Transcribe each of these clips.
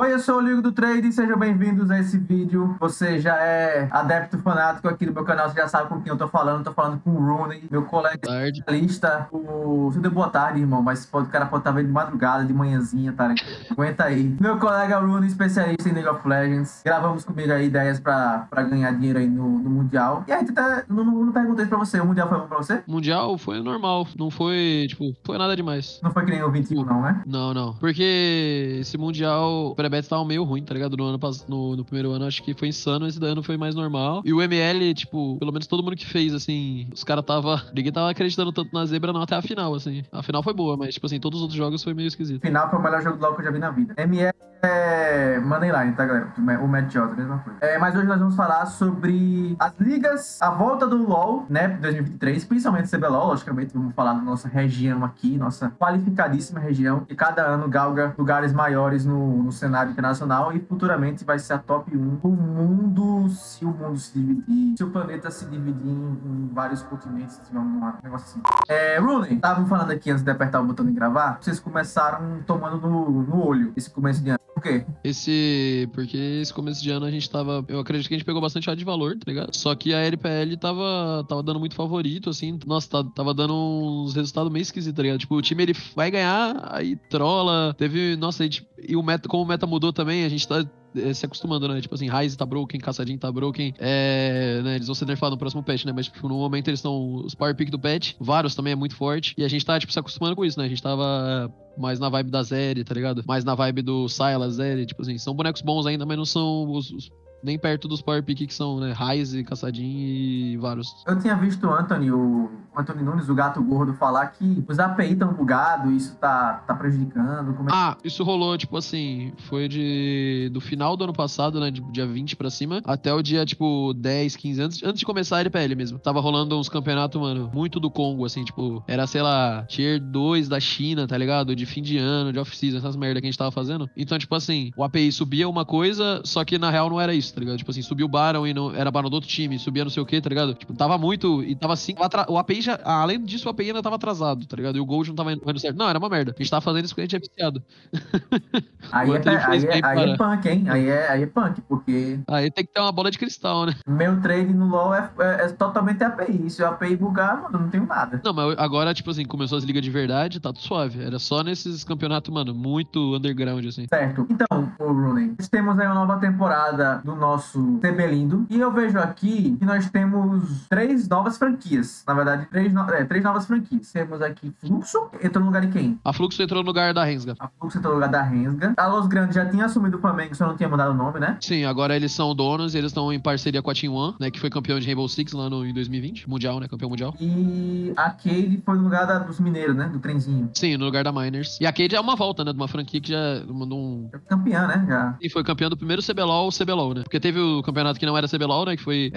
Oi, eu sou o Ligo do Trade, sejam bem-vindos a esse vídeo. Você já é adepto fanático aqui do meu canal, você já sabe com quem eu tô falando com o Rooney, meu colega especialista. Você deu boa tarde, irmão, mas o cara pode estar vendo de madrugada, de manhãzinha, tá? Aguenta aí. Meu colega Rooney, especialista em League of Legends. Gravamos comigo aí ideias pra ganhar dinheiro aí no Mundial. E aí, não perguntei pra você, o Mundial foi bom pra você? O Mundial foi normal, não foi, foi nada demais. Não foi que nem o 21, não, né? Não. Porque esse Mundial, o pré-bet tava meio ruim, tá ligado? No primeiro ano, acho que foi insano, esse ano foi mais normal. E o ML, pelo menos todo mundo que fez, assim, os caras ninguém tava acreditando tanto na zebra não até a final, assim. A final foi boa, mas, todos os outros jogos foi meio esquisito. Final foi o melhor jogo do LoL que eu já vi na vida. ML Moneyline, tá, galera? O Matt Jota, mesma coisa. Mas hoje nós vamos falar sobre as ligas, a volta do LoL, né, 2023, principalmente o CBLOL, logicamente, vamos falar da nossa região aqui, nossa qualificadíssima região, que cada ano galga lugares maiores no cenário internacional e futuramente vai ser a top 1 do mundo, se o mundo se dividir, se o planeta se dividir em vários continentes, vamos lá, um negócio assim. Rooney, estavam falando aqui antes de apertar o botão de gravar, vocês começaram tomando no olho esse começo de ano. Por quê? Porque esse começo de ano a gente tava... Eu acredito que a gente pegou bastante de valor, tá ligado? Só que a LPL tava dando muito favorito, assim. Nossa, tava dando uns resultados meio esquisitos, tá ligado? Tipo, o time, ele vai ganhar, aí trola. Teve... Nossa, e como o meta mudou também, a gente tá se acostumando, né? Tipo assim, Ryze tá broken, Caçadinho tá broken. Né? Eles vão ser nerfados no próximo patch, né? Mas, no momento, eles estão... Os power pick do patch. Varus também é muito forte. E a gente tá, se acostumando com isso, né? A gente tava mais na vibe da Zeri, tá ligado? Mais na vibe do Sylas, Zeri. Tipo assim, são bonecos bons ainda, mas não são nem perto dos power pick que são, né? Ryze, Caçadinho e Varus. Eu tinha visto o Anthony Nunes, o gato gordo, falar que os API estão bugados, isso tá prejudicando. Isso rolou, foi do final do ano passado, né? Dia 20 pra cima, até o dia, 10, 15, antes de começar a LPL mesmo. Tava rolando uns campeonatos, mano, muito do Congo, assim, era, sei lá, Tier 2 da China, tá ligado? De fim de ano, de off-season, essas merda que a gente tava fazendo. Então, o API subia uma coisa, só que na real não era isso, tá ligado? Subiu o Baron e não era Baron do outro time, subia não sei o que, tá ligado? Tava muito, e tava assim, o API já, além disso, o API ainda tava atrasado, tá ligado? E o Gold não tava indo certo. Não, era uma merda. A gente tava fazendo isso porque a gente é viciado. Aí é punk, hein? Aí é punk, porque... Aí tem que ter uma bola de cristal, né? Meu trade no LoL é totalmente API. Se o API bugar, mano, não tenho nada. Não, mas agora, começou as ligas de verdade, tá tudo suave. Era só nesses campeonatos, mano, muito underground, assim. Certo. Então, Rooney, nós temos aí uma nova temporada do nosso CB Lindo. E eu vejo aqui que nós temos 3 novas franquias. Na verdade, 3 novas franquias. Temos aqui Fluxo, entrou no lugar de quem? A Fluxo entrou no lugar da Rensga. A Fluxo entrou no lugar da Rensga. A Los Grandes já tinha assumido o Flamengo, só não tinha mudado o nome, né? Sim, agora eles são donos e eles estão em parceria com a Team One, né? Que foi campeão de Rainbow Six lá em 2020. Mundial, né? Campeão mundial. E a Cade foi no lugar dos mineiros, né? Do trenzinho. Sim, no lugar da Miners. E a Cade é uma volta, né? De uma franquia que já mandou um... Campeã, né? Já. E foi campeão do primeiro CBLOL, né? Porque teve o campeonato que não era CBLOL, né? Que foi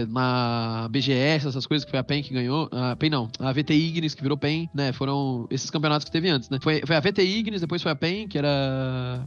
na BGS, essas coisas, que foi a PEN que ganhou. A PEN não, a VT Ignis que virou PEN, né? Foram esses campeonatos que teve antes, né? Foi a VT Ignis, depois foi a PEN, que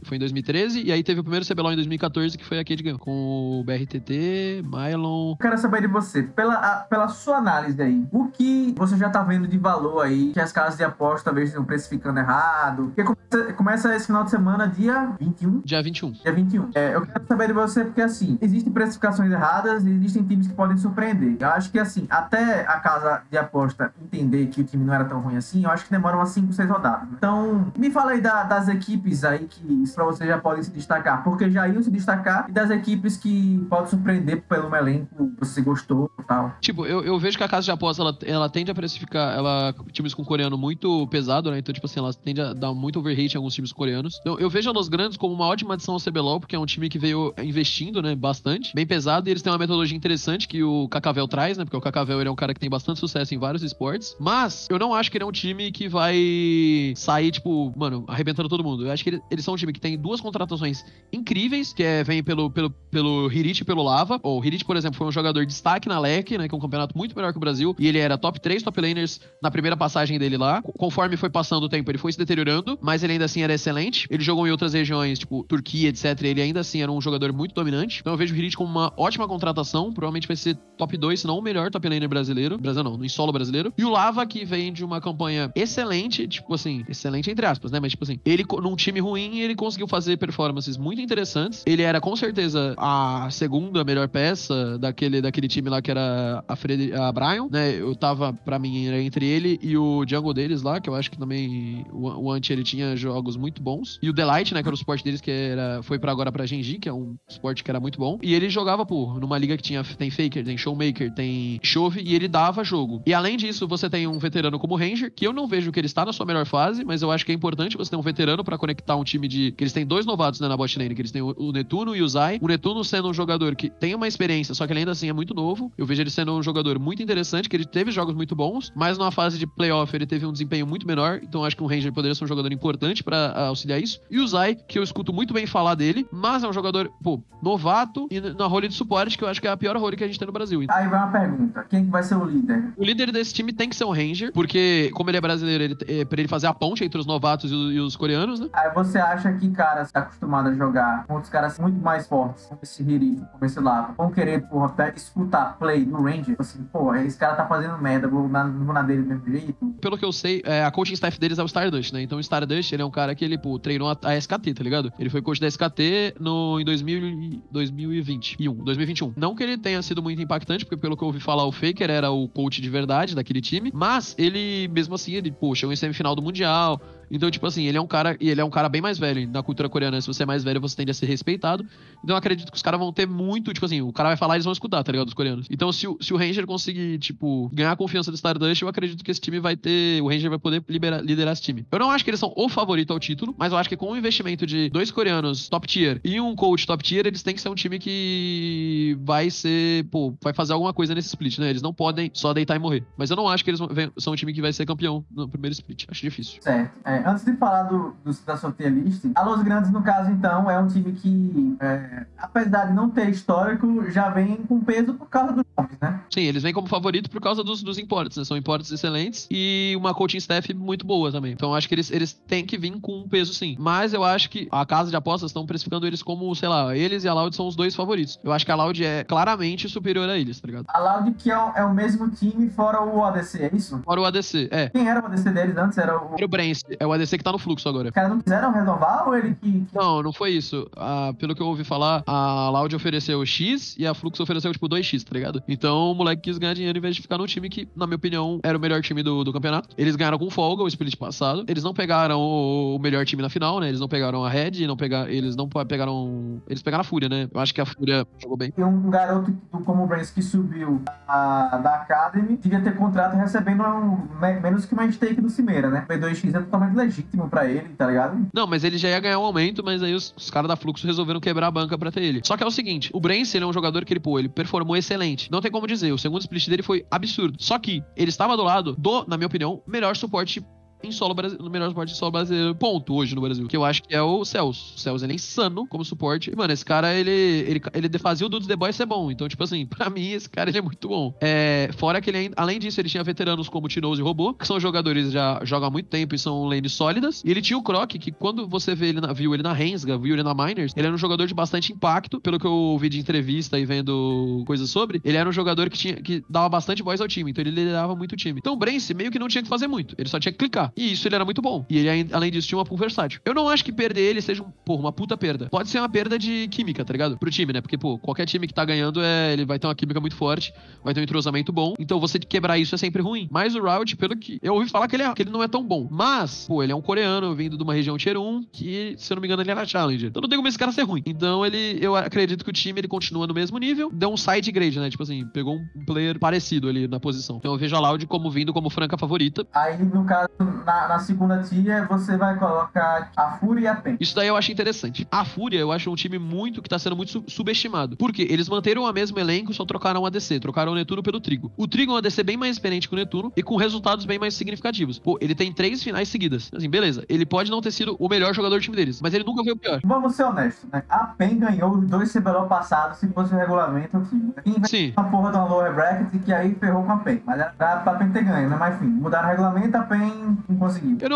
foi em 2013, e aí teve o primeiro CBLOL em 2014, que foi a Cade ganhou. Com o BRTT, Mylon... Eu quero saber de você, pela sua análise aí, o que você já tá vendo de valor aí, que as casas de aposta talvez estão precificando errado? Porque começa esse final de semana, dia 21? Dia 21. Dia 21. Eu quero saber de você porque, assim, existem precificações erradas e existem times que podem surpreender. Eu acho que, assim, até a casa de aposta entender que o time não era tão ruim assim, eu acho que demora umas 5, 6 rodadas. Então, me fala aí das equipes aí que pra você já podem se destacar, porque já iam se destacar, e das equipes que podem surpreender pelo elenco, você gostou e tal. Eu vejo que a casa de aposta, ela tende a precificar times com coreano muito pesado, né? Então, ela tende a dar muito overrate em alguns times coreanos. Então, eu vejo a Los Grandes como uma ótima adição ao CBLOL, porque é um time que veio investindo, né? Bastante. Bem pesado, e eles têm uma metodologia interessante que o Cacavel traz, né? Porque o Cacavel, ele é um cara que tem bastante sucesso em vários esportes. Mas, eu não acho que ele é um time que vai sair, mano, arrebentando todo mundo. Eu acho que eles são um time que tem 2 contratações incríveis, que vem pelo Hirit e pelo Lava. O Hirit, por exemplo, foi um jogador de destaque na LEC, né? Que é um campeonato muito melhor que o Brasil. E ele era top 3 top laners na primeira passagem dele lá. Conforme foi passando o tempo, ele foi se deteriorando, mas ele ainda assim era excelente. Ele jogou em outras regiões, tipo Turquia, etc. Ele ainda assim era um jogador muito dominante. Então eu vejo o Hirit como uma ótima contratação. Provavelmente vai ser top 2, se não o melhor top laner brasileiro. Brasil não, no solo brasileiro. E o Lava, que vem de uma campanha excelente, tipo assim, excelente entre aspas, né? Mas tipo assim, ele num time ruim, ele conseguiu fazer performances muito interessantes. Ele era com certeza a segunda melhor peça daquele time lá que era a Brian, né? Eu tava, pra mim, era entre ele e o jungle deles lá, que eu acho que também o Anti, ele tinha jogos muito bons. E o Delight, né? Que era o suporte deles, foi pra agora pra Genji, que é um suporte que era muito bom. E ele jogava, pô, numa liga que tem Faker, tem Showmaker, tem Chove, e ele dava jogo. E além disso, você tem um veterano como Ranger, que eu não vejo que ele está na sua melhor fase, mas eu acho que é importante você ter um veterano pra conectar um time que eles têm 2 novatos, né, na bot lane, que eles têm o Netuno e o Zai. O Netuno sendo um jogador que tem uma experiência, só que ele ainda assim é muito novo. Eu vejo ele sendo um jogador muito interessante, que ele teve jogos muito bons, mas numa fase de playoff ele teve um desempenho muito menor, então acho que um Ranger poderia ser um jogador importante pra auxiliar isso. E o Zai, que eu escuto muito bem falar dele, mas é um jogador, pô, novato e na role de suporte, que eu acho que é a pior role que a gente tem no Brasil. Aí vai uma pergunta, quem vai ser o líder? O líder desse time tem que ser o Ranger, porque como ele é brasileiro, pra ele fazer a ponte entre os novatos e os coreanos, né? Aí você acha que caras tá acostumado a jogar com outros caras muito mais fortes, como esse Hirit, como esse Lava, vão querer, porra, até escutar play do Ranger, assim, pô, esse cara tá fazendo merda, vou na dele do mesmo jeito. Pelo que eu sei, a coaching staff deles é o Stardust, né? Então o Stardust, ele é um cara que ele, pô, treinou a SKT, tá ligado? Ele foi coach da SKT em 2021. Não que ele tenha sido muito impactante, porque pelo que eu ouvi falar, o Faker era o coach de verdade daquele time, mas ele, mesmo assim, ele, pô, chegou em semifinal do Mundial. Então, tipo assim, ele é um cara bem mais velho. Na cultura coreana, se você é mais velho, você tende a ser respeitado. Então eu acredito que os caras vão ter muito, tipo assim, o cara vai falar e eles vão escutar, tá ligado? Os coreanos. Então, se o Ranger conseguir, tipo, ganhar a confiança do Stardust, eu acredito que esse time o Ranger vai poder liderar esse time. Eu não acho que eles são o favorito ao título, mas eu acho que com o investimento de 2 coreanos top tier e um coach top tier, eles têm que ser um time que vai ser, pô, vai fazer alguma coisa nesse split, né? Eles não podem só deitar e morrer. Mas eu não acho que eles são um time que vai ser campeão no primeiro split. Acho difícil. Certo. Antes de falar da sua tier list, a Los Grandes, no caso, então, é um time que, apesar de não ter histórico, já vem com peso por causa dos nomes, né? Sim, eles vêm como favorito por causa dos imports, né? São imports excelentes e uma coaching staff muito boa também. Então eu acho que eles têm que vir com um peso, sim. Mas eu acho que a casa de apostas estão precificando eles como, sei lá, eles e a Loud são os 2 favoritos. Eu acho que a Loud é claramente superior a eles, tá ligado? A Loud que é o mesmo time fora o ADC, é isso? Fora o ADC, é. Quem era o ADC deles antes? Era o Brance, é o ADC que tá no fluxo agora. Os caras não quiseram renovar ou ele que... Não foi isso. Pelo que eu ouvi falar, a Loud ofereceu X e a Flux ofereceu, tipo, 2X, tá ligado? Então o moleque quis ganhar dinheiro em vez de ficar no time que, na minha opinião, era o melhor time do campeonato. Eles ganharam com folga o split passado. Eles não pegaram o melhor time na final, né? Eles não pegaram a Red, eles pegaram a Fúria, né? Eu acho que a Fúria jogou bem. E um garoto como o Brance que subiu da Academy devia ter contrato recebendo menos que uma stake do Cimeira, né? O P2X é totalmente legítimo pra ele, tá ligado? Não, mas ele já ia ganhar um aumento, mas aí os caras da Fluxo resolveram quebrar a banca pra ter ele. Só que é o seguinte, o Brance, ele é um jogador que ele performou excelente. Não tem como dizer, o segundo split dele foi absurdo. Só que ele estava do lado na minha opinião, melhor suporte no melhor suporte de solo brasileiro, ponto, hoje no Brasil. Que eu acho que é o Celso. O Celso, ele é insano como suporte. E, mano, esse cara, ele fazia o Dudes The Boy ser bom. Então, tipo assim, pra mim, esse cara, ele é muito bom. Fora que ele, além disso, ele tinha veteranos como Tinoz e Robô, que são jogadores que já jogam há muito tempo e são lanes sólidas. E ele tinha o Croc, que quando você viu ele na Rensga, viu ele na Miners, ele era um jogador de bastante impacto, pelo que eu ouvi de entrevista e vendo coisas sobre, ele era um jogador que dava bastante voz ao time, então ele liderava muito o time. Então o Brance meio que não tinha que fazer muito, ele só tinha que clicar. E isso ele era muito bom. E ele, além disso, tinha uma pool versátil. Eu não acho que perder ele seja uma puta perda. Pode ser uma perda de química, tá ligado? Pro time, né? Porque, pô, qualquer time que tá ganhando, ele vai ter uma química muito forte, vai ter um entrosamento bom. Então você quebrar isso é sempre ruim. Mas o Raud, pelo que eu ouvi falar que ele não é tão bom. Mas, pô, ele é um coreano vindo de uma região Tier 1, que, se eu não me engano, ele era Challenger. Então não tem como esse cara ser ruim. Então eu acredito que o time, ele continua no mesmo nível. Deu um side grade, né? Tipo assim, pegou um player parecido ali na posição. Então eu vejo a Loud como vindo como franca favorita. Aí, no caso, na segunda tier, você vai colocar a Fúria e a PEN. Isso daí eu acho interessante. A Fúria, eu acho um time que tá sendo muito subestimado. Por quê? Eles manteram o mesmo elenco, só trocaram o ADC. Trocaram o Netuno pelo Trigo. O Trigo é um ADC bem mais experiente que o Netuno e com resultados bem mais significativos. Pô, ele tem 3 finais seguidas. Assim, beleza. Ele pode não ter sido o melhor jogador do time deles, mas ele nunca foi o pior. Vamos ser honestos, né? A PEN ganhou os 2 CBLOL passados, se fosse o regulamento, o time. Sim. Uma porra de uma lower bracket que aí ferrou com a PEN. Mas era pra PEN ter ganho, né? Mas enfim, mudaram o regulamento, a PEN não conseguiu. Eu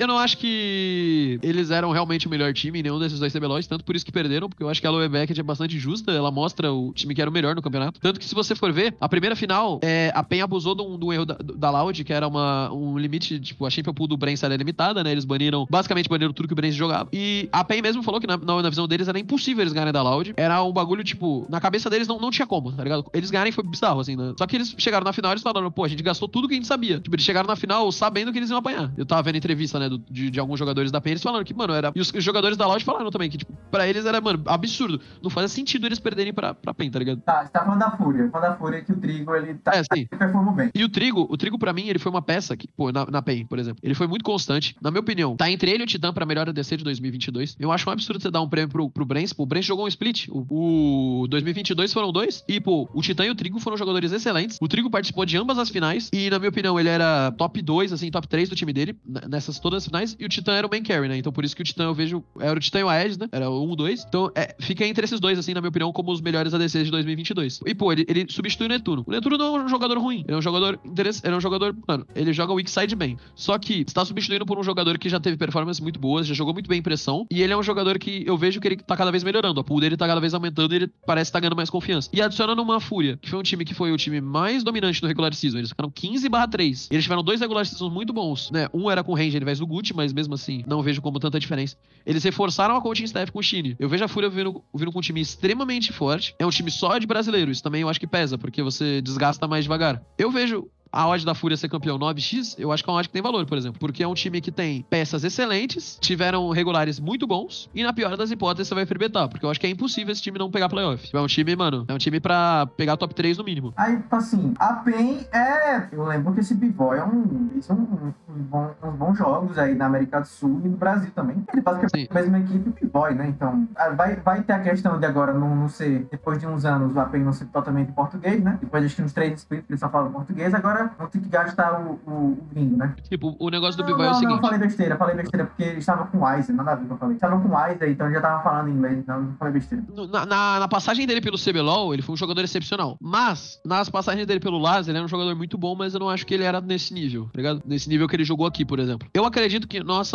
não acho que eles eram realmente o melhor time em nenhum desses dois CBLOLs, tanto por isso que perderam, porque eu acho que a Lower Beckett é bastante justa, ela mostra o time que era o melhor no campeonato. Tanto que se você for ver, a primeira final, a PEN abusou de um erro da Loud, que era um limite, tipo, a Champion Pool do Brence era limitada, né? Eles basicamente baniram tudo que o Brence jogava. E a PEN mesmo falou que na visão deles era impossível eles ganharem da Loud. Era um bagulho, tipo, na cabeça deles não tinha como, tá ligado? Eles ganharem foi bizarro, assim, né? Só que eles chegaram na final e eles falaram, pô, a gente gastou tudo que a gente sabia. Tipo, eles chegaram na final sabendo que eles iam apanhar. Eu tava vendo entrevista, né, de alguns jogadores da PEN, eles falaram que, mano, era... E os jogadores da Loud falaram também que, tipo, pra eles era, mano, absurdo. Não fazia sentido eles perderem pra PEN, tá ligado? Tá, você tá falando da Fúria. Falando da Fúria que o Trigo, ele tá... Sim. Ele performou bem. E o Trigo pra mim, ele foi uma peça que, pô, na PEN, por exemplo, ele foi muito constante. Na minha opinião, tá entre ele e o Titã pra melhor ADC de 2022. Eu acho um absurdo você dar um prêmio pro Brence. Pô, o Brence jogou um split. O 2022 foram 2. E, pô, o Titã e o Trigo foram jogadores excelentes. O Trigo participou de ambas as finais. E, na minha opinião, ele era top 2, assim, top 3 do time dele, nessas todas as finais. E o Titã era o main carry, né? Então, por isso que o Titã eu vejo... Era o Titã e o Aegis, né? Era o 1, 2. Então, fica entre esses dois, assim, na minha opinião, como os melhores ADCs de 2022. E, pô, ele substitui o Netuno. O Netuno não é um jogador ruim. Ele é um jogador interessante. Ele é um jogador... Mano, ele joga o weak side bem. Só que você tá substituindo por um jogador que já teve performances muito boas, já jogou muito bem em pressão. E ele é um jogador que eu vejo que ele tá cada vez melhorando. A pool dele tá cada vez aumentando e ele parece estar ganhando mais confiança. E adicionando uma Fúria, que foi um time que foi o time mais dominante no regular season. Eles ficaram 15/3. Eles tiveram 2 regular seasons muito bons, né? Um era com o Ranger ao invés do Gucci, mas mesmo assim, não vejo como tanta diferença. Eles reforçaram a coaching staff com o Shine. Eu vejo a Fúria vindo com um time extremamente forte. É um time só de brasileiros. Isso também eu acho que pesa, porque você desgasta mais devagar. Eu vejo a odd da Fúria ser campeão 9x, eu acho que é uma odd que tem valor, por exemplo. Porque é um time que tem peças excelentes, tiveram regulares muito bons, e na pior das hipóteses você vai frebetar, porque eu acho que é impossível esse time não pegar playoff. É um time, mano, é um time pra pegar top 3 no mínimo. Aí, assim, a PEN Eu lembro que esse Bivoy fez uns bons jogos aí na América do Sul e no Brasil também. Ele basicamente é a mesma equipe, o Bivoy, né? Então, vai ter a questão de agora não ser, depois de uns anos, o APEN não ser totalmente em português, né? Depois de uns 3 splits que eles só falam português, agora vão ter que gastar o gringo, né? Tipo, o negócio do Bivoy é o seguinte... Não, falei besteira porque eles estavam com o Weiser, nada a ver com o que eu falei. Estavam com o Weiser, então ele já tava falando inglês, então não falei besteira. Na passagem dele pelo CBLOL, ele foi um jogador excepcional. Mas, nas passagens dele pelo LAS, ele era um jogador muito bom, mas eu não acho que ele era nesse nível, tá ligado? Nesse nível que ele jogou aqui, por exemplo. Eu acredito que nossos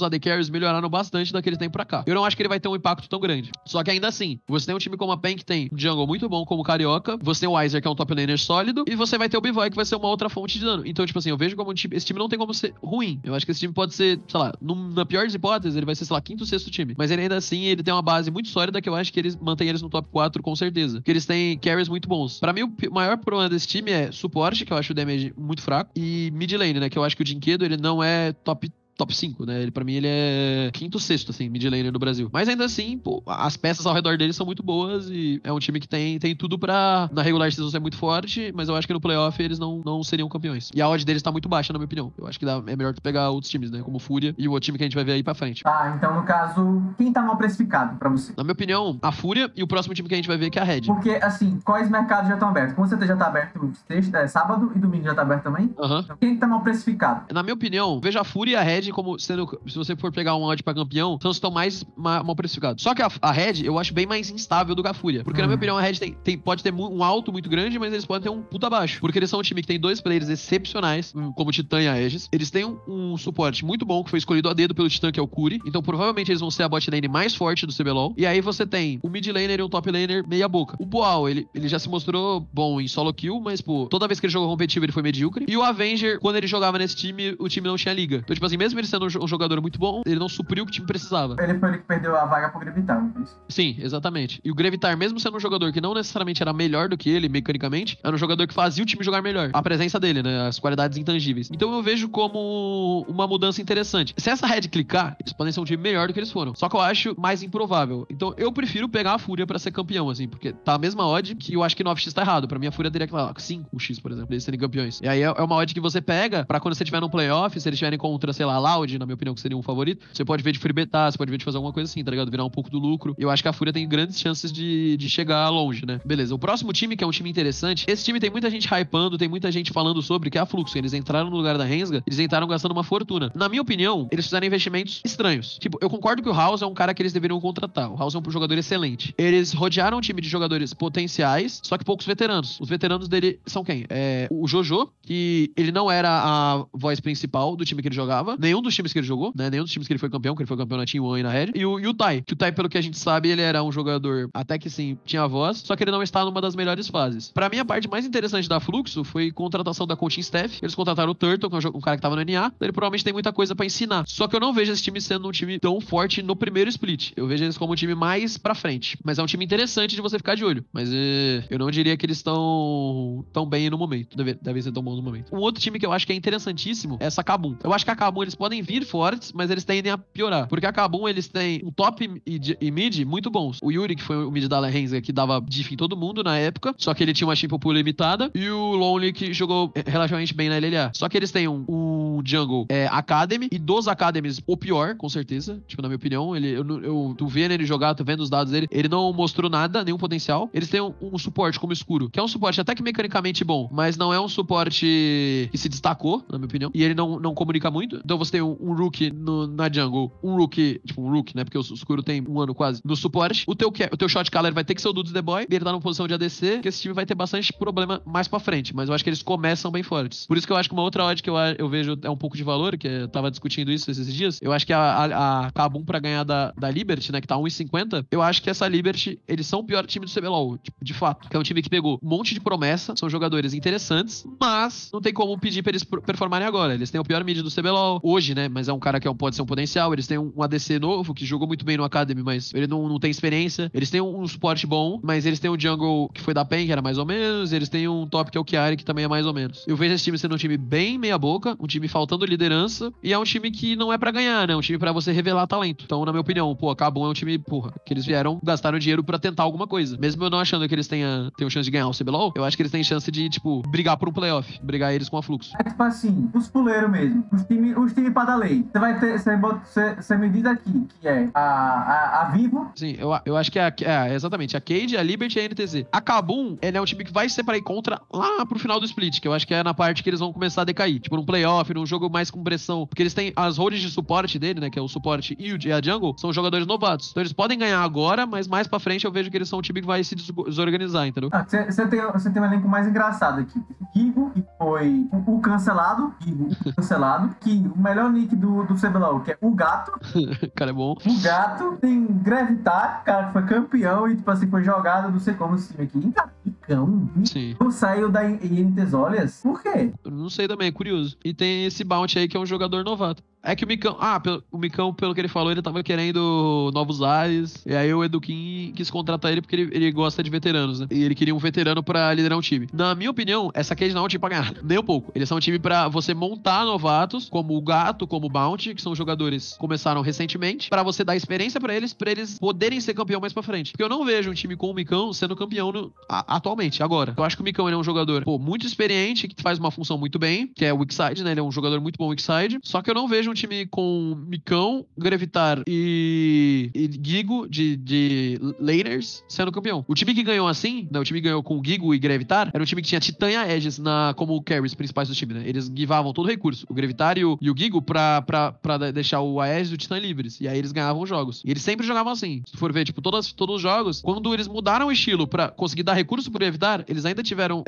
AD Carries melhoraram bastante daquele tempo pra cá. Eu não acho que ele vai ter um impacto tão grande. Só que ainda assim, você tem um time como a PEN que tem um jungle muito bom como o Carioca, você tem o Weiser que é um top laner sólido, e você vai ter o Bivoy que vai ser uma outra fonte de dano. Então, tipo assim, eu vejo como esse time não tem como ser ruim. Eu acho que esse time pode ser, sei lá, na pior das hipóteses, ele vai ser, sei lá, quinto, sexto time. Mas ele ainda assim, ele tem uma base muito sólida que eu acho que eles mantêm eles no top 4 com certeza. Porque eles têm carries muito bons. Pra mim, o maior problema desse time é suporte, que eu acho o damage muito fraco, e mid lane, né, que eu acho que o Jinkedo, ele não é top 5, né? Pra mim ele é quinto, sexto, assim, mid laner do Brasil. Mas ainda assim, pô, as peças ao redor dele são muito boas e é um time que tem tudo pra, na regular season ser muito forte, mas eu acho que no playoff eles não seriam campeões. E a odd deles tá muito baixa, na minha opinião. Eu acho que é melhor tu pegar outros times, né? Como Fúria e o outro time que a gente vai ver aí pra frente. Tá, então no caso, quem tá mal precificado pra você? Na minha opinião, a Fúria e o próximo time que a gente vai ver que é a Red. Porque, assim, quais mercados já estão abertos? Com certeza já tá aberto sábado e domingo já tá aberto também? Então, quem tá mal precificado? Na minha opinião, veja a Fúria e a Red como sendo... Se você for pegar um odd pra campeão, então estão mais mal precificados. Só que a Red, eu acho bem mais instável do que a Fúria. Porque, na minha opinião, a Red pode ter um alto muito grande, mas eles podem ter um puta baixo. Porque eles são um time que tem 2 players excepcionais, como o Titã e a Aegis. Eles têm um suporte muito bom, que foi escolhido a dedo pelo Titã, que é o Curi. Então, provavelmente, eles vão ser a bot lane mais forte do CBLOL. E aí você tem o mid laner e um top laner meia boca. O Boal, ele já se mostrou bom em solo kill, mas, pô, toda vez que ele jogou competitivo, ele foi medíocre. E o Avenger, quando ele jogava nesse time, o time não tinha liga. Então, tipo assim, mesmo ele sendo um jogador muito bom, ele não supriu o que o time precisava. Ele foi ele que perdeu a vaga pro Grevitar, não é isso? Sim, exatamente. E o Grevitar, mesmo sendo um jogador que não necessariamente era melhor do que ele, mecanicamente, era um jogador que fazia o time jogar melhor. A presença dele, né? As qualidades intangíveis. Então eu vejo como uma mudança interessante. Se essa Red clicar, eles podem ser um time melhor do que eles foram. Só que eu acho mais improvável. Então eu prefiro pegar a Fúria pra ser campeão, assim, porque tá a mesma odd que eu acho que 9x tá errado. Pra mim a Fúria teria que lá 5x, por exemplo, eles serem campeões. E aí é uma odd que você pega pra quando você tiver no playoff, se eles estiverem contra, sei lá, Loud, na minha opinião, que seria um favorito. Você pode ver de freebetar, você pode ver de fazer alguma coisa assim, tá ligado? Virar um pouco do lucro. Eu acho que a Fúria tem grandes chances de chegar longe, né? Beleza, o próximo time, que é um time interessante, esse time tem muita gente hypando, tem muita gente falando sobre, que é a Fluxo. Eles entraram no lugar da Rensga, eles entraram gastando uma fortuna. Na minha opinião, eles fizeram investimentos estranhos. Tipo, eu concordo que o House é um cara que eles deveriam contratar. O House é um jogador excelente. Eles rodearam um time de jogadores potenciais, só que poucos veteranos. Os veteranos dele são quem? O Jojo, que ele não era a voz principal do time que ele jogava, nenhum dos times que ele jogou, né? Nenhum dos times que ele foi campeão na Team One e na Red. E o Tai, que o Tai, pelo que a gente sabe, ele era um jogador até que sim, tinha voz, só que ele não está numa das melhores fases. Pra mim, a parte mais interessante da Fluxo foi a contratação da coaching staff. Eles contrataram o Turtle, que é um cara que tava no NA. Ele provavelmente tem muita coisa pra ensinar. Só que eu não vejo esse time sendo um time tão forte no primeiro split. Eu vejo eles como um time mais pra frente. Mas é um time interessante de você ficar de olho. Mas eu não diria que eles estão tão bem no momento. Devem ser tão bons no momento. Um outro time que eu acho que é interessantíssimo é essa Kabum. Eu acho que a Kabum, eles podem vir fortes, mas eles tendem a piorar. Porque a Kabum, eles têm um top e mid muito bons. O Yuri, que foi o mid da Lenza, que dava diff em todo mundo na época, só que ele tinha uma chip pool limitada. E o Lonely, que jogou relativamente bem na LLA. Só que eles têm um jungle Academy, e dos Academies, o pior, com certeza. Tipo, na minha opinião, tu vendo ele jogar, tu vendo os dados dele, ele não mostrou nada, nenhum potencial. Eles têm um suporte como escuro, que é um suporte até que mecanicamente bom, mas não é um suporte que se destacou, na minha opinião, e ele não comunica muito. Então você tem um Rookie na jungle, um Rookie, né, porque o escuro tem um ano quase, no suporte. O teu shot caller vai ter que ser o Dudes The Boy, e ele tá numa posição de ADC, que esse time vai ter bastante problema mais pra frente, mas eu acho que eles começam bem fortes. Por isso que eu acho que uma outra odd que eu vejo é um pouco de valor, que eu tava discutindo isso esses dias, eu acho que a Kabum pra ganhar da Liberty, né, que tá 1,50, eu acho que essa Liberty, eles são o pior time do CBLOL, tipo, de fato, que é um time que pegou um monte de promessa, são jogadores interessantes, mas não tem como pedir pra eles performarem agora. Eles têm o pior mid do CBLOL hoje, né, mas é um cara que pode ser um potencial. Eles têm um ADC novo, que jogou muito bem no Academy, mas ele não tem experiência. Eles têm um suporte bom, mas eles têm um jungle que foi da PEN, que era mais ou menos. Eles têm um top, que é o Chiari, que também é mais ou menos. Eu vejo esse time sendo um time bem meia boca, um time faltando liderança, e é um time que não é pra ganhar, né, um time pra você revelar talento. Então, na minha opinião, a Kabum é um time, que eles vieram, gastaram dinheiro pra tentar alguma coisa. Mesmo eu não achando que eles tenham chance de ganhar o CBLOL, eu acho que eles têm chance de, brigar por um playoff, brigar eles com a Fluxo. É tipo assim, os puleiros mesmo, os time pra dar lei. Você vai ter, você me diz aqui, que é a Vivo. Sim, eu acho que exatamente, a Cade, a Liberty e a NTZ. A Kabum, ele é um time que vai ser pra ir contra lá pro final do split, que eu acho que é na parte que eles vão começar a decair. Tipo, num playoff, num jogo mais com pressão. Porque eles têm as holds de suporte dele, né, que é o suporte e a jungle, são jogadores novatos. Então eles podem ganhar agora, mas mais pra frente eu vejo que eles são um time que vai se desorganizar, entendeu? Você tem um elenco mais engraçado aqui. Gigo, que foi o cancelado. Que o melhor nick do CBLOL, que é o Gato. Cara, é bom. O Gato tem Gravitar, cara que foi campeão e, tipo assim, foi jogado, não sei como, esse time aqui. Micão. Sim. Não saiu da INTZ Olhas. Por quê? Eu não sei também, é curioso. E tem esse Bounty aí que é um jogador novato. É que o Micão... o Micão, pelo que ele falou, ele tava querendo novos ares. E aí o Eduquim quis contratar ele porque ele gosta de veteranos, né? E ele queria um veterano pra liderar um time. Na minha opinião, essa Cage não é um time pra ganhar. Nem um pouco. Eles são um time pra você montar novatos, como o Gato, como o Bounty, que são jogadores que começaram recentemente, pra você dar experiência pra eles poderem ser campeão mais pra frente. Porque eu não vejo um time com o Micão sendo campeão atualmente, agora. Eu acho que o Micão, ele é um jogador, muito experiente, que faz uma função muito bem, que é o Weakside, né? Ele é um jogador muito bom Weakside. Só que eu não vejo um time com Micão, Gravitar e Gigo de laners sendo campeão. O time que ganhou assim, né, o time que ganhou com Gigo e Gravitar, era um time que tinha Titã e Aegis como carries principais do time, né? Eles givavam todo o recurso, o Gravitar e o Gigo pra deixar o Aegis e o Titã livres. E aí eles ganhavam jogos. E eles sempre jogavam assim. Se for ver, todos os jogos, quando eles mudaram o estilo pra conseguir dar recurso pro Gravitar, eles ainda tiveram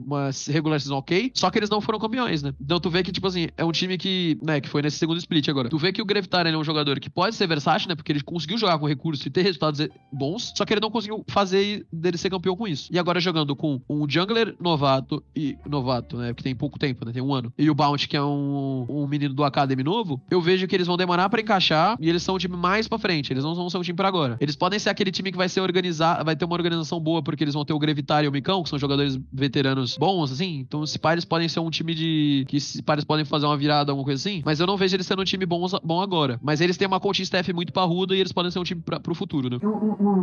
uma regular season ok, só que eles não foram campeões, né? Então tu vê que, é um time que, né, que foi nesse segundo split agora. Tu vê que o Gravitar, ele é um jogador que pode ser versátil, né? Porque ele conseguiu jogar com recurso e ter resultados bons, só que ele não conseguiu fazer dele ser campeão com isso. E agora jogando com um jungler novato, né? Que tem pouco tempo, né? Tem um ano. E o Bounty, que é um menino do Academy novo, eu vejo que eles vão demorar pra encaixar e eles são um time mais pra frente. Eles não vão ser um time pra agora. Eles podem ser aquele time que vai ser organizado, vai ter uma organização boa, porque eles vão ter o Gravitar e o Micão, que são jogadores veteranos bons, assim. Então, se pá, eles podem ser um time que se pá, eles podem fazer uma virada, alguma coisa assim. Mas eu não vejo eles sendo um time bom agora. Mas eles têm uma coaching staff muito parruda e eles podem ser um time pro futuro, né?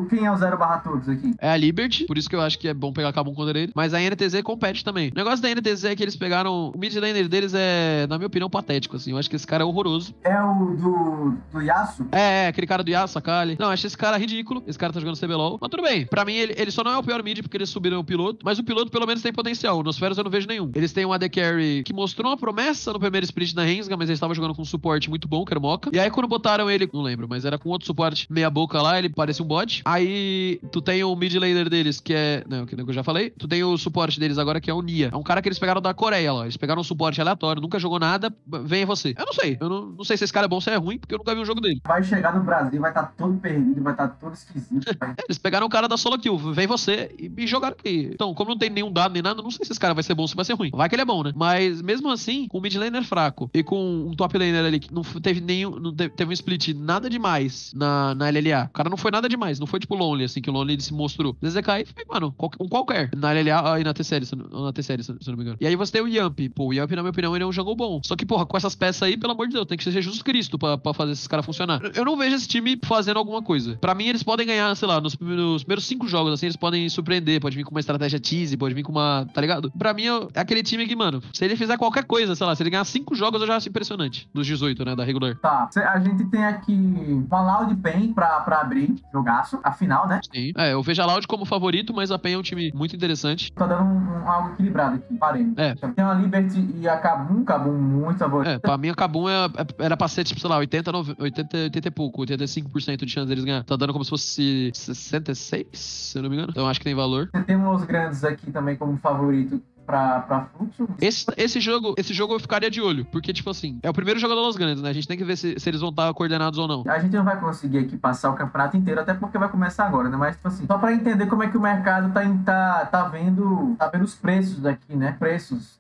Quem é o 0/todos aqui? É a Liberty, por isso que eu acho que é bom pegar Kabum contra ele. Mas a NTZ compete também. O negócio da NTZ é que eles pegaram... O mid laner deles é, na minha opinião, patético, assim. Eu acho que esse cara é horroroso. É o do Yasuo? Aquele cara do Yasuo, Akali. Não, acho esse cara ridículo. Esse cara tá jogando CBLOL. Mas tudo bem. Pra mim, ele só não é o pior mid porque eles subiram o piloto. Mas o piloto, pelo menos, tem potencial. Nos Feros eu não vejo nenhum. Eles têm um AD Carry que mostrou uma promessa no primeiro split da Rensga, mas ele estava jogando com um suporte muito bom, que era o Mocha. E aí, quando botaram ele, não lembro, mas era com outro suporte meia boca lá, ele parecia um bot. Aí, tu tem o mid laner deles, que é... Não, que eu já falei. Tu tem o suporte deles agora, que é o Nia. É um cara que eles pegaram da Coreia, lá. Eles pegaram um suporte aleatório, nunca jogou nada, vem você. Eu não sei. Eu não sei se esse cara é bom ou se é ruim, porque eu nunca vi um jogo dele. Vai chegar no Brasil, vai estar todo perdido, vai estar todo esquisito. Eles pegaram o cara da solo kill, vem você e jogaram aqui. Então, como não tem nenhum dado nem nada, não sei se esse cara vai ser bom ou se vai ser ruim. Vai que ele é bom, né? Mas mesmo assim, com um mid laner fraco e com um top laner ali que não teve teve um split nada demais na LLA. O cara não foi nada demais, não foi tipo Lonely, assim, que o Lonely se mostrou. DZK foi, mano, qualquer. Na LLA e na T-Série, se eu não me engano. E aí você tem o Yamp. Pô, o Yamp, na minha opinião, ele é um jungle bom. Só que, porra, com essas peças aí, pelo amor de Deus, tem que ser Jesus Cristo pra fazer esses caras funcionar. Eu não vejo esse time fazendo alguma coisa. Pra mim, eles podem ganhar, sei lá, nos primeiros 5 jogos, assim, eles podem surpreender. Pode vir com uma estratégia tease, pode vir com uma... Tá ligado? Pra mim, é aquele time que, mano, se ele fizer qualquer coisa, sei lá, se ele ganhar 5 jogos, eu já acho impressionante. Dos 18, né, da regular. Tá. A gente tem aqui uma Loud Pen pra abrir jogaço, a final, né? Sim. Eu vejo a Loud como favorito, mas a PEN é um time muito interessante. Tá dando algo equilibrado aqui, parei. Tem uma Liberty e a Kabum muito favorito. Pra mim a Kabum era pra ser, tipo, sei lá, 80 e pouco, 85% de chance deles ganhar. Tá dando como se fosse 66, se eu não me engano. Então acho que tem valor. Você tem uns grandes aqui também como favorito pra Fluxo. Esse jogo eu ficaria de olho, porque, tipo assim, é o primeiro jogo da Los Grandes, né? A gente tem que ver se eles vão estar coordenados ou não. A gente não vai conseguir aqui passar o campeonato inteiro, até porque vai começar agora, né? Mas, tipo assim, só pra entender como é que o mercado tá vendo os preços daqui, né? Preços,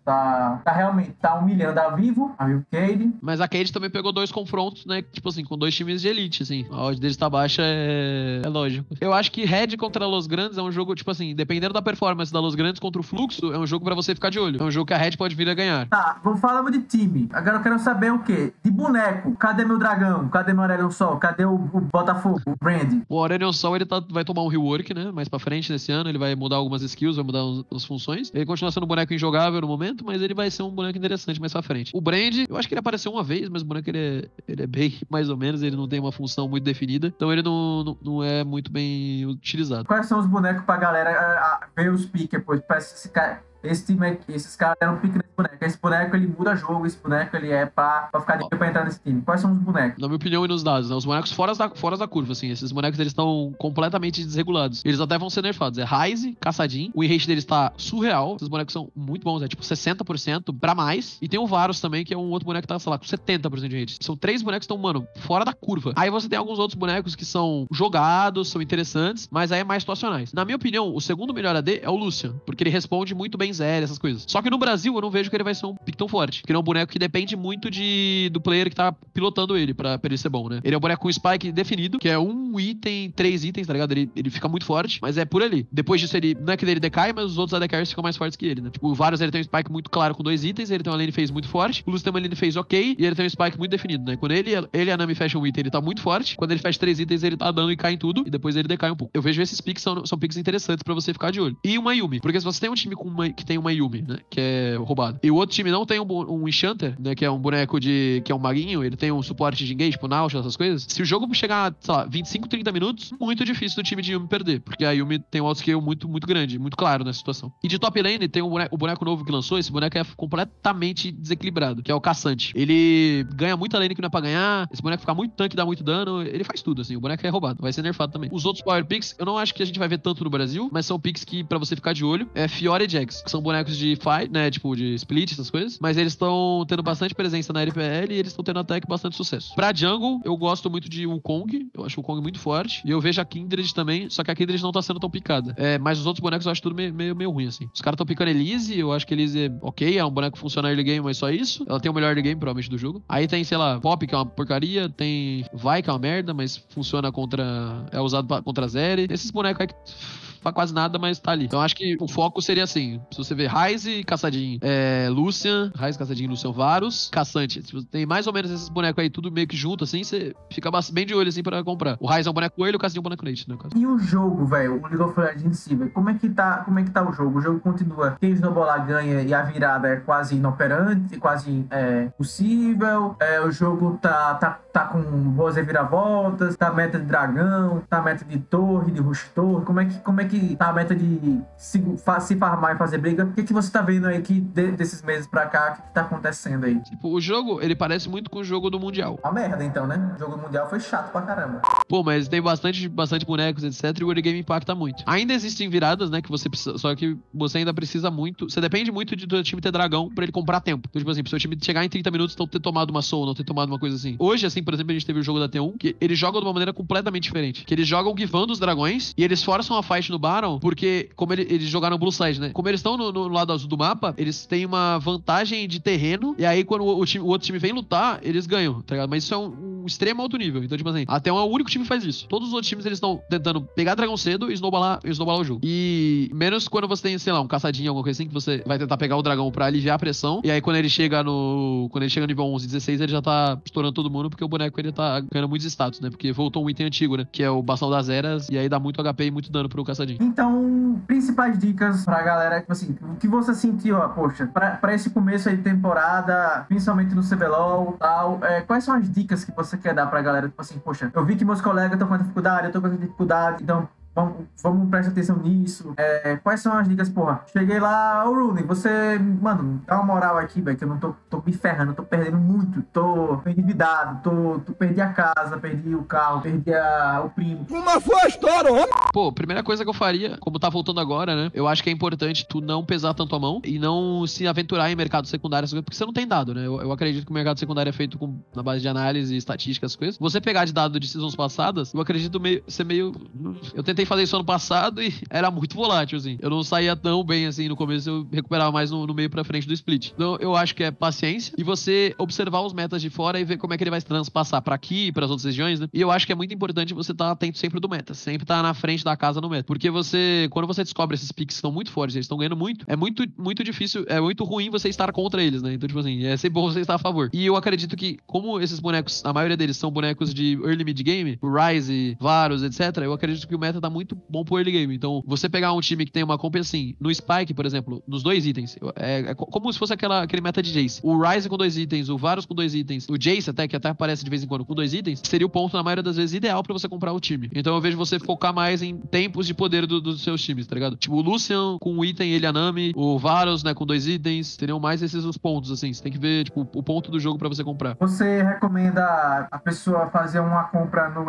realmente, tá humilhando a Vivo Cade. Mas a Cade também pegou 2 confrontos, né? Tipo assim, com 2 times de elite, assim. A odd deles tá baixa, é lógico. Eu acho que Red contra Los Grandes é um jogo, tipo assim, dependendo da performance da Los Grandes contra o Fluxo, é um jogo pra você ficar de olho. É um jogo que a Red pode vir a ganhar. Tá, falamos de time. Agora eu quero saber o quê? De boneco. Cadê meu dragão? Cadê meu Aurelion Sol? Cadê o Botafogo? O Brand? O Aurelion Sol, ele vai tomar um rework, né? Mais pra frente nesse ano. Ele vai mudar algumas skills, vai mudar as funções. Ele continua sendo um boneco injogável no momento, mas ele vai ser um boneco interessante mais pra frente. O Brand, eu acho que ele apareceu uma vez, mas o boneco ele é bem mais ou menos. Ele não tem uma função muito definida. Então ele não é muito bem utilizado. Quais são os bonecos pra galera ver os piques depois? Parece esse cara. Esse time aqui, esses caras deram um pique nesse boneco. Esse boneco, ele muda jogo. Esse boneco, ele é pra ficar de pra entrar nesse time. Quais são os bonecos? Na minha opinião e nos dados, né? Os bonecos fora da curva, assim. Esses bonecos, eles estão completamente desregulados. Eles até vão ser nerfados. É Ryze, Caçadin. O win rate deles tá surreal. Esses bonecos são muito bons. É tipo 60% pra mais. E tem o Varus também, que é um outro boneco que tá, sei lá, com 70% de rate. São 3 bonecos que estão, mano, fora da curva. Aí você tem alguns outros bonecos que são jogados, são interessantes, mas aí é mais situacionais. Na minha opinião, o segundo melhor AD é o Lucian, porque ele responde muito bem Zeri, essas coisas. Só que no Brasil, eu não vejo que ele vai ser um pick tão forte. Porque ele é um boneco que depende muito do player que tá pilotando ele pra ele ser bom, né? Ele é um boneco com spike definido, que é 1 item, 3 itens, tá ligado? Ele fica muito forte, mas é por ali. Depois disso, não é que ele decai, mas os outros AD Carries ficam mais fortes que ele, né? Tipo, o Varus, ele tem um spike muito claro com 2 itens, ele tem uma lane phase muito forte, o Lucian tem uma lane phase ok, e ele tem um spike muito definido, né? Quando ele e a Nami fecham um item, ele tá muito forte. Quando ele fecha 3 itens, ele tá dando e cai em tudo, e depois ele decai um pouco. Eu vejo esses picks são picks interessantes pra você ficar de olho. E uma Yumi, porque se você tem um time que tem uma Yumi, né? Que é roubado. E o outro time não tem um Enchanter, né? Que é um boneco que é um maguinho, ele tem um suporte de engage, tipo Nausha, essas coisas. Se o jogo chegar, sei lá, 25, 30 minutos, muito difícil do time de Yumi perder, porque a Yumi tem um autoscale muito, muito grande, muito claro nessa situação. E de top lane, tem o boneco novo que lançou, esse boneco é completamente desequilibrado, que é o Caçante. Ele ganha muita lane que não é pra ganhar, esse boneco fica muito tanque, dá muito dano, ele faz tudo, assim, o boneco é roubado, vai ser nerfado também. Os outros Power Picks, eu não acho que a gente vai ver tanto no Brasil, mas são picks que, pra você ficar de olho, é Fiora e Jax, que são bonecos de fight, né, tipo, de split, essas coisas, mas eles estão tendo bastante presença na LPL e eles estão tendo até que bastante sucesso. Pra jungle, eu gosto muito de Wukong, eu acho o Wukong muito forte, e eu vejo a Kindred também, só que a Kindred não tá sendo tão picada. Mas os outros bonecos eu acho tudo meio ruim, assim. Os caras estão picando Elise, eu acho que Elise é ok, é um boneco que funciona early game, mas só isso. Ela tem o melhor early game, provavelmente, do jogo. Aí tem, sei lá, Pop, que é uma porcaria, tem Vi, que é uma merda, mas funciona é usado contra Zeri. Esses bonecos aí que quase nada, mas tá ali. Então acho que o foco seria assim, se você ver Ryze, Caçadinho, Lucian, Ryze, Caçadinho, Lucian, Varus, Caçante. Se você tem mais ou menos esses bonecos aí, tudo meio que junto, assim, você fica bem de olho, assim, pra comprar. O Ryze é um boneco coelho, o Caçadinho é um boneco leite, né? E o jogo, velho, o League of Legends em si, velho, como é que tá o jogo? O jogo continua, quem snowballar ganha e a virada é quase inoperante, quase possível, o jogo tá com boas reviravoltas, tá meta de dragão, tá meta de torre, de rush torre, como é que tá a meta de se farmar e fazer briga? O que você tá vendo aí desses meses pra cá, o que tá acontecendo aí? Tipo, o jogo, ele parece muito com o jogo do Mundial. Uma merda, então, né? O jogo do Mundial foi chato pra caramba. Pô, mas tem bastante bonecos, etc, e o early game impacta muito. Ainda existem viradas, né, que você precisa, só que você ainda precisa muito, você depende muito do seu time ter dragão pra ele comprar tempo. Então, tipo assim, pro seu time chegar em 30 minutos, não ter tomado uma soul, não ter tomado uma coisa assim. Hoje, assim, por exemplo, a gente teve o jogo da T1, que eles jogam de uma maneira completamente diferente. Que eles jogam givando os dragões, e eles forçam a fight no Baron, porque, como eles jogaram Blue Side, né? Como eles estão no lado azul do mapa, eles têm uma vantagem de terreno, e aí quando o outro time vem lutar, eles ganham, tá ligado? Mas isso é um extremo alto nível. Então, tipo assim, a T1 é o único time que faz isso. Todos os outros times, eles estão tentando pegar dragão cedo e snowballar o jogo. E menos quando você tem, sei lá, um caçadinho, alguma coisa assim, que você vai tentar pegar o dragão pra aliviar a pressão, e aí quando ele chega no nível 11, 16, ele já tá estourando todo mundo, porque o boneco, ele tá ganhando muitos status, né? Porque voltou um item antigo, né? Que é o Bastão das Eras, e aí dá muito HP e muito dano pro caçadinho. Então, principais dicas pra galera, tipo assim, o que você sentiu, ó, poxa, pra esse começo aí de temporada, principalmente no CBLOL e tal, quais são as dicas que você quer dar pra galera, tipo assim, poxa, eu vi que meus colegas estão com dificuldade, eu tô com dificuldade, então vamos prestar atenção nisso. Quais são as dicas, porra? Cheguei lá, ô Rooney, você, mano, dá uma moral aqui, velho, que eu não tô me ferrando, tô perdendo muito, tô endividado, perdi a casa, perdi o carro, perdi o primo. Como foi a história, homem? Pô, primeira coisa que eu faria, como tá voltando agora, né? Eu acho que é importante tu não pesar tanto a mão e não se aventurar em mercado secundário, porque você não tem dado, né? Eu acredito que o mercado secundário é feito na base de análise, estatística, as coisas. Você pegar de dado de seasons passadas, eu acredito ser meio... Eu tentei fazer isso ano passado e era muito volátil, assim. Eu não saía tão bem, assim, no começo eu recuperava mais no meio pra frente do split. Então, eu acho que é paciência e você observar os metas de fora e ver como é que ele vai se transpassar pra aqui e pras outras regiões, né? E eu acho que é muito importante você estar atento sempre do meta, sempre estar na frente da casa no meta. Porque quando você descobre esses picks que estão muito fortes, eles estão ganhando muito, é muito, muito difícil, é muito ruim você estar contra eles, né? Então, tipo assim, é sempre bom você estar a favor. E eu acredito que, como esses bonecos, a maioria deles são bonecos de early mid game, o Ryze, Varus, etc., eu acredito que o meta tá muito bom pro early game. Então, você pegar um time que tem uma comp assim, no Spike, por exemplo, nos 2 itens, é como se fosse aquele meta de Jace. O Ryze com 2 itens, o Varus com 2 itens, o Jace até, que até aparece de vez em quando com 2 itens, seria o ponto, na maioria das vezes, ideal pra você comprar o time. Então, eu vejo você focar mais em tempos de poder dos seus times, tá ligado? Tipo, o Lucian com um item, ele Anami, o Varus, né, com 2 itens, seriam mais esses os pontos, assim. Você tem que ver, tipo, o ponto do jogo pra você comprar. Você recomenda a pessoa fazer uma compra no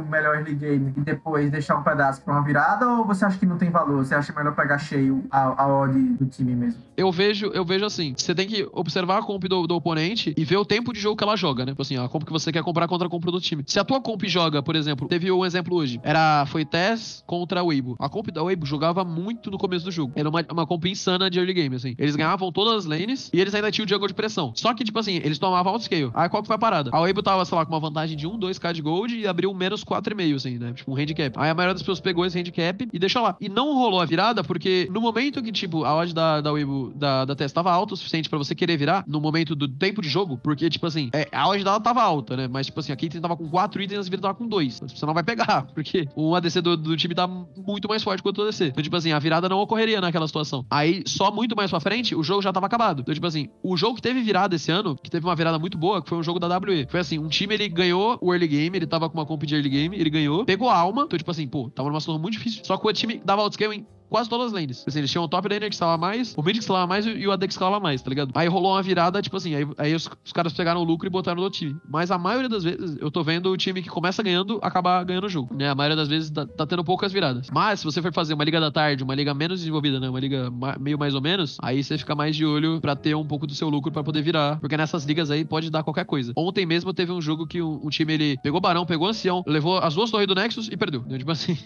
melhor early game e depois deixar um pedaço pra uma virada, ou você acha que não tem valor? Você acha melhor pegar cheio a odd do time mesmo? Eu vejo assim, você tem que observar a comp do oponente e ver o tempo de jogo que ela joga, né? Tipo assim, a comp que você quer comprar contra a comp do time. Se a tua comp joga, por exemplo, teve um exemplo hoje, foi Tess contra a Weibo. A comp da Weibo jogava muito no começo do jogo. Era uma comp insana de early game, assim. Eles ganhavam todas as lanes e eles ainda tinham o jungle de pressão. Só que, tipo assim, eles tomavam outscale. Aí qual que foi a parada? A Weibo tava, sei lá, com uma vantagem de 2k de gold e abriu menos 4,5, assim, né? Tipo, um handicap. Aí a maioria das pessoas pegou esse handicap e deixou lá. E não rolou a virada porque no momento que, tipo, a odd da Weibo, da Tess tava alta o suficiente pra você querer virar, no momento do tempo de jogo, porque, tipo assim, a odd dela tava alta, né? Mas, tipo assim, a Caitlyn tava com 4 itens e a Sivir tava com 2. Você não vai pegar, porque o ADC do time tá muito mais forte quanto o ADC. Então, tipo assim, a virada não ocorreria naquela situação. Aí, só muito mais pra frente, o jogo já tava acabado. Então, tipo assim, o jogo que teve virada esse ano, que teve uma virada muito boa, que foi um jogo da WE. Foi assim, um time, ele ganhou o early game, ele tava com uma comp de early game, ele ganhou, pegou a alma, então, tipo assim, pô, tava numa situação muito difícil. Só que o time dava outscale em quase todas as lanes. Assim, eles tinham o top laner que escalava mais, o mid que escalava mais e o AD que escalava mais, tá ligado? Aí rolou uma virada, tipo assim, aí os caras pegaram o lucro e botaram no time. Mas a maioria das vezes, eu tô vendo o time que começa ganhando, acabar ganhando o jogo, né? A maioria das vezes tá tendo poucas viradas. Mas, se você for fazer uma liga da tarde, uma liga menos desenvolvida, né? Uma liga meio mais ou menos, aí você fica mais de olho pra ter um pouco do seu lucro pra poder virar. Porque nessas ligas aí pode dar qualquer coisa. Ontem mesmo teve um jogo que um time, ele pegou Barão, pegou Ancião, levou as 2 torres do Nexus e perdeu. Então, tipo assim,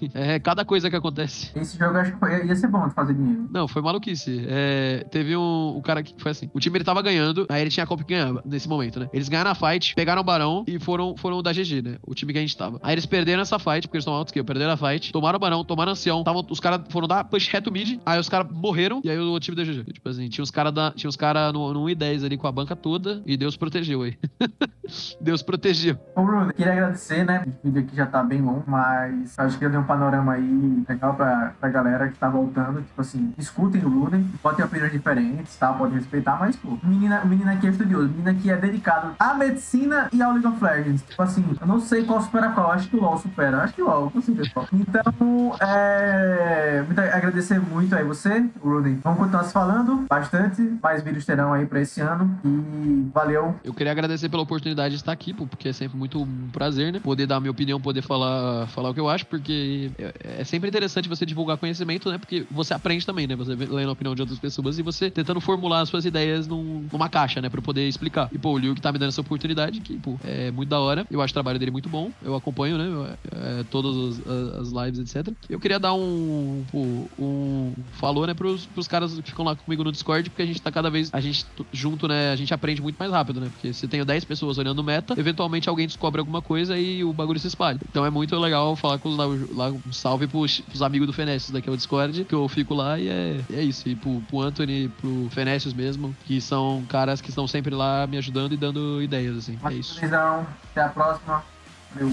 cada coisa que acontece. Esse jogo, acho que ia ser bom de fazer dinheiro. Não, foi maluquice. Teve um cara que foi assim. O time ele tava ganhando, aí ele tinha a Copa que ganhava nesse momento, né? Eles ganharam a fight, pegaram o Barão e foram da GG, né? O time que a gente tava. Aí eles perderam essa fight, porque eles estão alto skill, perderam a fight, tomaram o Barão, tomaram o Ancião, os caras foram dar push reto mid, aí os caras morreram, e aí o time da GG. Tipo assim, tinha uns caras no 1-10 ali com a banca toda, e Deus protegeu aí. Deus protegeu. Ô, Bruno, queria agradecer, né? O vídeo aqui já tá bem longo, mas acho que eu dei um panorama aí legal pra galera que tá voltando. Tipo assim, escutem o Luden, podem ter opiniões diferentes, tá? Podem respeitar, mas, pô, o menino aqui é estudioso, o menino aqui é dedicado à medicina e ao League of Legends. Tipo assim, eu não sei qual supera qual, acho que o LoL supera, acho que o LoL, com certeza. Então, agradecer muito aí você, o Luden. Vamos continuar se falando bastante, mais vídeos terão aí pra esse ano e valeu. Eu queria agradecer pela oportunidade de estar aqui, pô, porque é sempre muito um prazer, né? Poder dar a minha opinião, poder falar o que eu acho, porque é sempre interessante você divulgar conhecimento, né? Porque você aprende também, né? Você lendo a opinião de outras pessoas e você tentando formular as suas ideias numa caixa, né? Pra poder explicar. E, pô, o Liu que tá me dando essa oportunidade, que, pô, é muito da hora. Eu acho o trabalho dele muito bom. Eu acompanho, né? Todas as lives, etc. Eu queria dar um falou, né? Pros caras que ficam lá comigo no Discord, porque a gente tá cada vez, junto, né? A gente aprende muito mais rápido, né? Porque se tem 10 pessoas olhando o meta, eventualmente alguém descobre alguma coisa e o bagulho se espalha. Então é muito legal falar com lá um salve pros amigos do Fenecius, daqui é o Discord, que eu fico lá e é isso. E pro Anthony, pro Fenecius mesmo, que são caras que estão sempre lá me ajudando e dando ideias, assim. É isso. Até a próxima. Valeu.